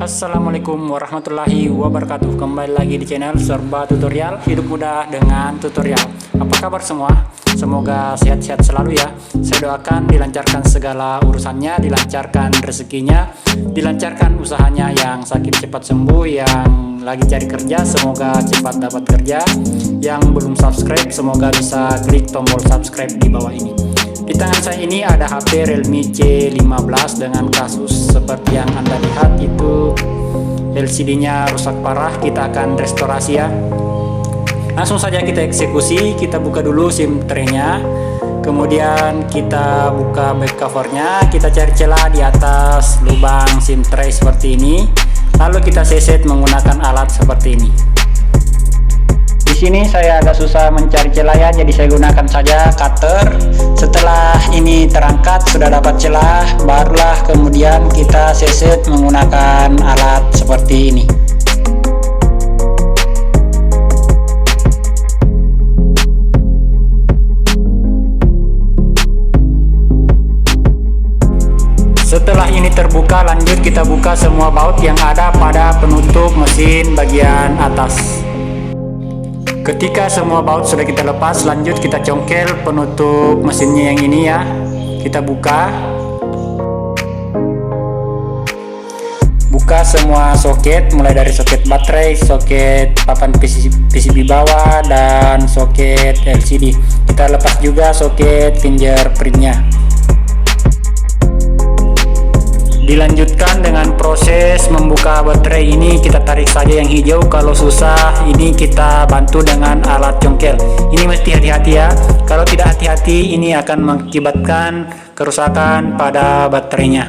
Assalamualaikum warahmatullahi wabarakatuh. Kembali lagi di channel Serba Tutorial, hidup mudah dengan tutorial. Apa kabar semua? Semoga sehat-sehat selalu ya. Saya doakan dilancarkan segala urusannya, dilancarkan rezekinya, dilancarkan usahanya. Yang sakit cepat sembuh, yang lagi cari kerja semoga cepat dapat kerja. Yang belum subscribe semoga bisa klik tombol subscribe di bawah ini. Di tangan saya ini ada HP Realme C15 dengan kasus seperti yang Anda lihat, itu LCD-nya rusak parah. Kita akan restorasi ya. Langsung saja kita eksekusi. Kita buka dulu SIM tray-nya, kemudian kita buka back covernya, kita cari celah di atas lubang SIM tray seperti ini, lalu kita seset menggunakan alat seperti ini. Di sini saya agak susah mencari celah ya, jadi saya gunakan saja cutter. Setelah ini terangkat, sudah dapat celah, barulah kemudian kita seset menggunakan alat seperti ini. Setelah ini terbuka, lanjut kita buka semua baut yang ada pada penutup mesin bagian atas. Ketika semua baut sudah kita lepas, lanjut kita congkel penutup mesinnya yang ini ya. Kita buka semua soket, mulai dari soket baterai, soket papan PCB bawah, dan soket LCD. Kita lepas juga soket fingerprintnya. Dilanjutkan dengan proses membuka baterai ini. Kita tarik saja yang hijau, kalau susah ini kita bantu dengan alat congkel. Ini mesti hati-hati ya, kalau tidak hati-hati ini akan mengakibatkan kerusakan pada baterainya.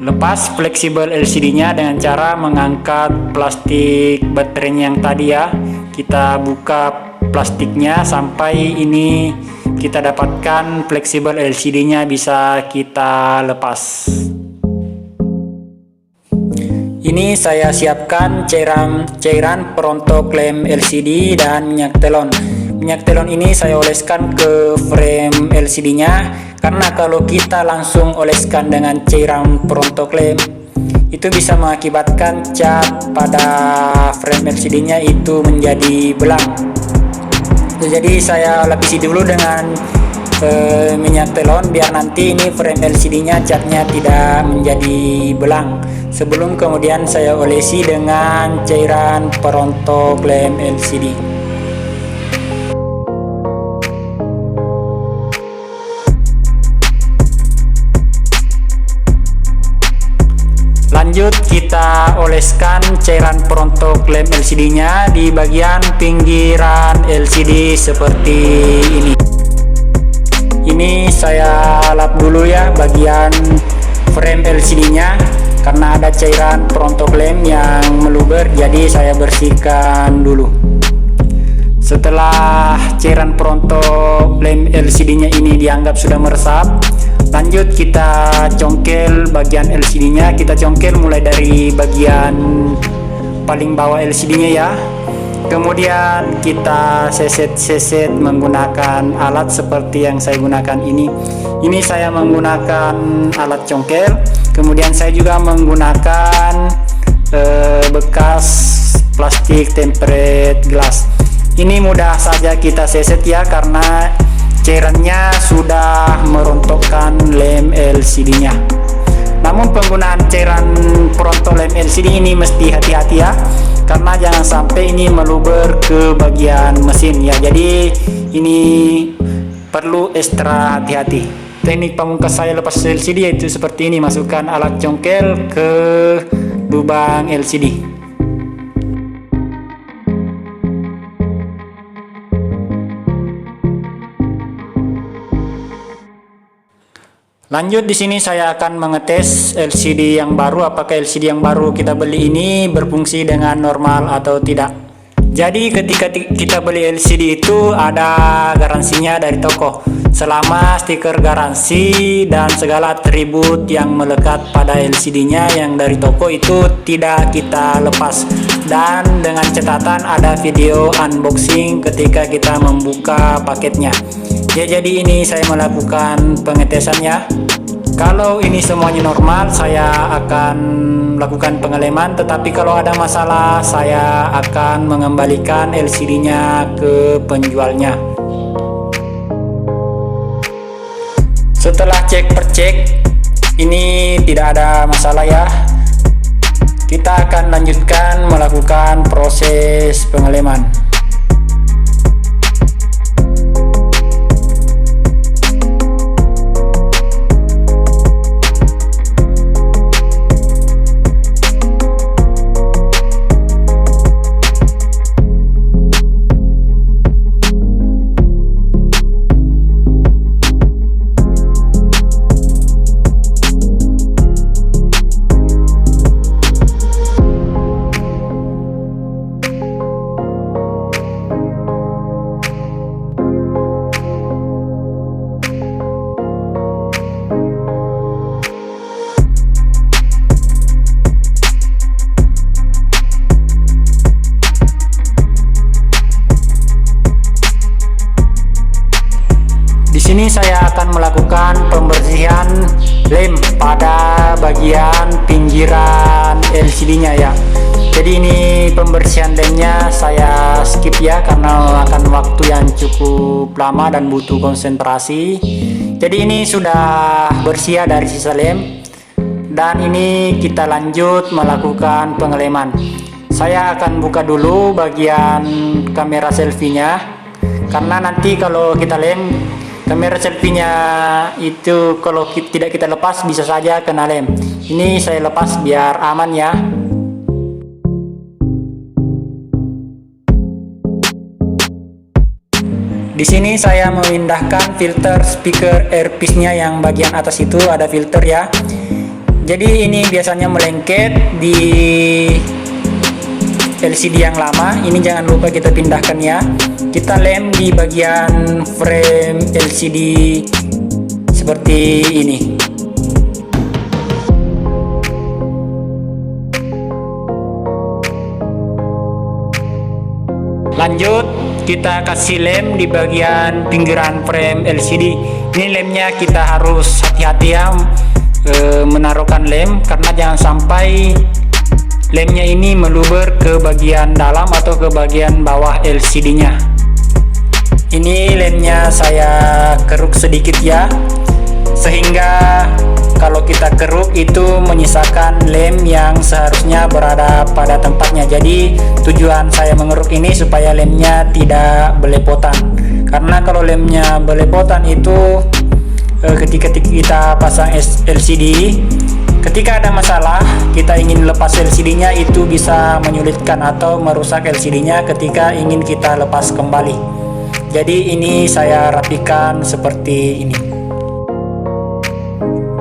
Lepas fleksibel LCD-nya dengan cara mengangkat plastik baterainya yang tadi ya. Kita buka plastiknya sampai ini kita dapatkan fleksibel LCD-nya bisa kita lepas. Ini saya siapkan cairan perontok lem LCD dan minyak telon. Minyak telon ini saya oleskan ke frame LCD-nya, karena kalau kita langsung oleskan dengan cairan perontok lem itu bisa mengakibatkan cat pada frame LCD-nya itu menjadi belang. Jadi saya lapisi dulu dengan minyak telon biar nanti ini frame LCD-nya catnya tidak menjadi belang, sebelum kemudian saya olesi dengan cairan perontok lem LCD. Lanjut kita oleskan cairan perontok lem LCD-nya di bagian pinggiran LCD seperti ini. Ini saya lap dulu ya bagian frame LCD-nya, karena ada cairan perontok lem yang meluber, jadi saya bersihkan dulu. Setelah cairan perontok lem LCD-nya ini dianggap sudah meresap, lanjut kita congkel bagian LCD-nya. Kita congkel mulai dari bagian paling bawah LCD-nya ya. Kemudian kita seset menggunakan alat seperti yang saya gunakan ini. Ini saya menggunakan alat congkel. Kemudian saya juga menggunakan bekas plastik tempered glass. Ini mudah saja kita seset ya, karena cairannya sudah merontokkan lem LCD-nya. Namun penggunaan cairan perontok lem LCD ini mesti hati-hati ya, karena jangan sampai ini meluber ke bagian mesin ya. Jadi ini perlu ekstra hati-hati. Teknik pamungkas saya lepas LCD yaitu seperti ini: masukkan alat congkel ke lubang LCD. Lanjut di sini saya akan mengetes LCD yang baru, apakah LCD yang baru kita beli ini berfungsi dengan normal atau tidak. Jadi ketika kita beli LCD itu ada garansinya dari toko, selama stiker garansi dan segala atribut yang melekat pada LCD-nya yang dari toko itu tidak kita lepas. Dan dengan catatan ada video unboxing ketika kita membuka paketnya. Ya, jadi ini saya melakukan pengetesannya. Kalau ini semuanya normal, saya akan melakukan pengeleman, tetapi kalau ada masalah, saya akan mengembalikan LCD-nya ke penjualnya. Setelah cek per cek, ini tidak ada masalah ya. Kita akan lanjutkan melakukan proses pengeleman. Di sini saya akan melakukan pembersihan lem pada bagian pinggiran LCD-nya ya. Jadi ini pembersihan lemnya saya skip ya, karena akan waktu yang cukup lama dan butuh konsentrasi. Jadi ini sudah bersih dari sisa lem, dan ini kita lanjut melakukan pengeleman. Saya akan buka dulu bagian kamera selfie-nya, karena nanti kalau kita lem, kamera selfie-nya itu kalau tidak kita lepas bisa saja kena lem. Ini saya lepas biar aman ya. Di sini saya memindahkan filter speaker earpiece-nya, yang bagian atas itu ada filter ya. Jadi ini biasanya melengket di LCD yang lama. Ini jangan lupa kita pindahkan ya. Kita lem di bagian frame LCD seperti ini. Lanjut, kita kasih lem di bagian pinggiran frame LCD. Ini lemnya kita harus hati-hati ya menaruhkan lem, karena jangan sampai lemnya ini meluber ke bagian dalam atau ke bagian bawah LCD-nya. Ini lemnya saya keruk sedikit ya, sehingga kalau kita keruk itu menyisakan lem yang seharusnya berada pada tempatnya. Jadi tujuan saya mengeruk ini supaya lemnya tidak belepotan, karena kalau lemnya belepotan itu ketika kita pasang LCD, ketika ada masalah kita ingin lepas LCD-nya itu bisa menyulitkan atau merusak LCD-nya ketika ingin kita lepas kembali. Jadi ini saya rapikan seperti ini.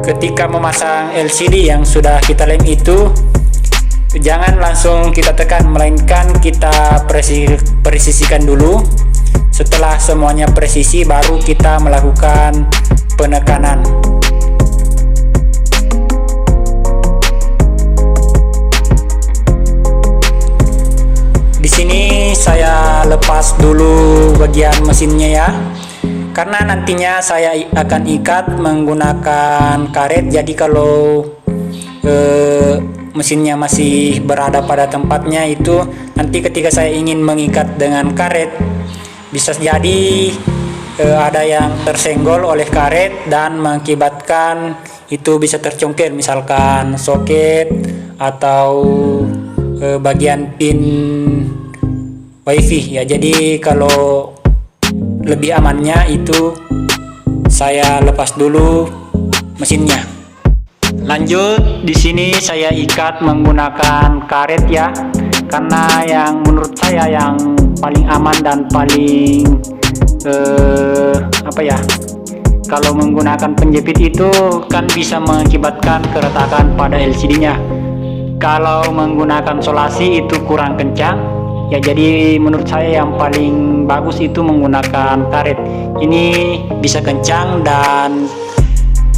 Ketika memasang LCD yang sudah kita lem itu, jangan langsung kita tekan, melainkan kita presisikan dulu. Setelah semuanya presisi, baru kita melakukan penekanan. Di sini saya lepas dulu bagian mesinnya ya, karena nantinya saya akan ikat menggunakan karet. Jadi kalau mesinnya masih berada pada tempatnya itu, nanti ketika saya ingin mengikat dengan karet, bisa jadi ada yang tersenggol oleh karet dan mengakibatkan itu bisa tercongkel, misalkan soket atau bagian pin wifi ya. Jadi kalau lebih amannya itu saya lepas dulu mesinnya. Lanjut, di sini saya ikat menggunakan karet ya, karena yang menurut saya yang paling aman dan paling kalau menggunakan penjepit itu kan bisa mengakibatkan keretakan pada LCD-nya. Kalau menggunakan solasi itu kurang kencang ya, jadi menurut saya yang paling bagus itu menggunakan karet. Ini bisa kencang dan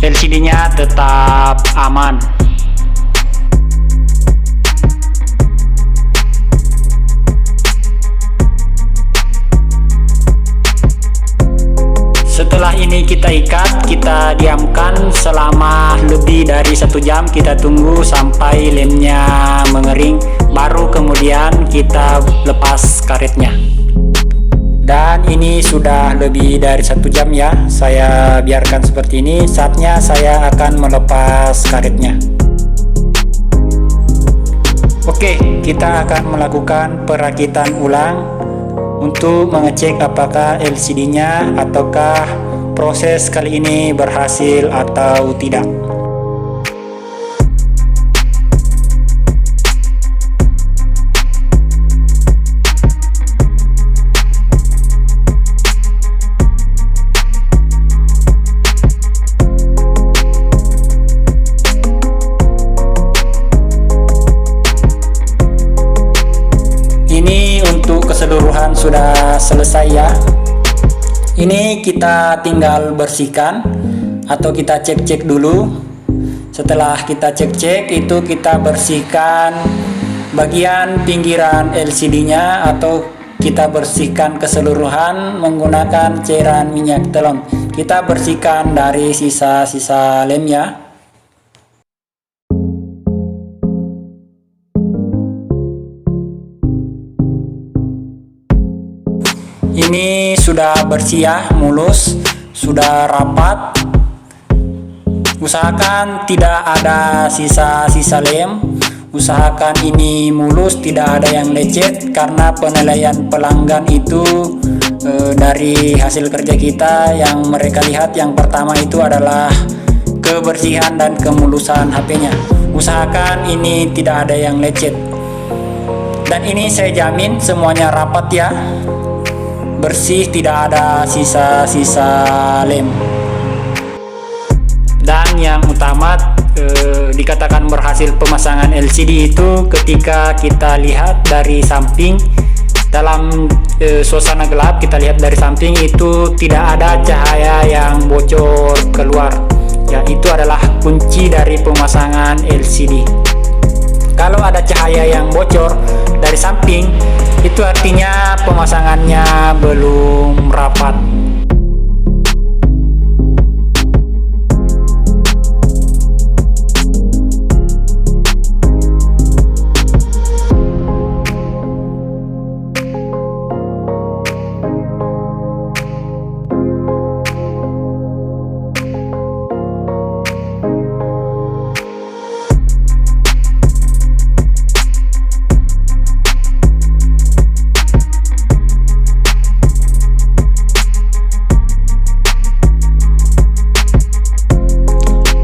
LCD-nya tetap aman. Setelah ini kita ikat, kita diamkan selama lebih dari 1 jam. Kita tunggu sampai lemnya mengering, baru kemudian kita lepas karetnya. Dan ini sudah lebih dari 1 jam ya, saya biarkan seperti ini. Saatnya saya akan melepas karetnya. Oke, kita akan melakukan perakitan ulang untuk mengecek apakah LCD-nya ataukah proses kali ini berhasil atau tidak. Ini untuk keseluruhan sudah selesai ya. Ini kita tinggal bersihkan atau kita cek-cek dulu. Setelah kita cek-cek itu kita bersihkan bagian pinggiran LCD-nya atau kita bersihkan keseluruhan menggunakan cairan minyak telon. Kita bersihkan dari sisa-sisa lemnya. Ini sudah bersih ya, mulus, sudah rapat. Usahakan tidak ada sisa-sisa lem. Usahakan ini mulus, tidak ada yang lecet, karena penilaian pelanggan itu dari hasil kerja kita yang mereka lihat yang pertama itu adalah kebersihan dan kemulusan HP-nya. Usahakan ini tidak ada yang lecet. Dan ini saya jamin semuanya rapat ya. Bersih, tidak ada sisa-sisa lem. Dan yang utama dikatakan berhasil pemasangan LCD itu ketika kita lihat dari samping dalam suasana gelap, kita lihat dari samping itu tidak ada cahaya yang bocor keluar ya. Itu adalah kunci dari pemasangan LCD. Kalau ada cahaya yang bocor dari samping, itu artinya pemasangannya belum rapat.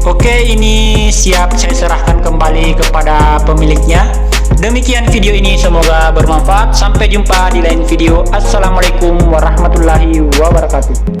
Oke, ini siap saya serahkan kembali kepada pemiliknya. Demikian video ini, semoga bermanfaat. Sampai jumpa di lain video. Assalamualaikum warahmatullahi wabarakatuh.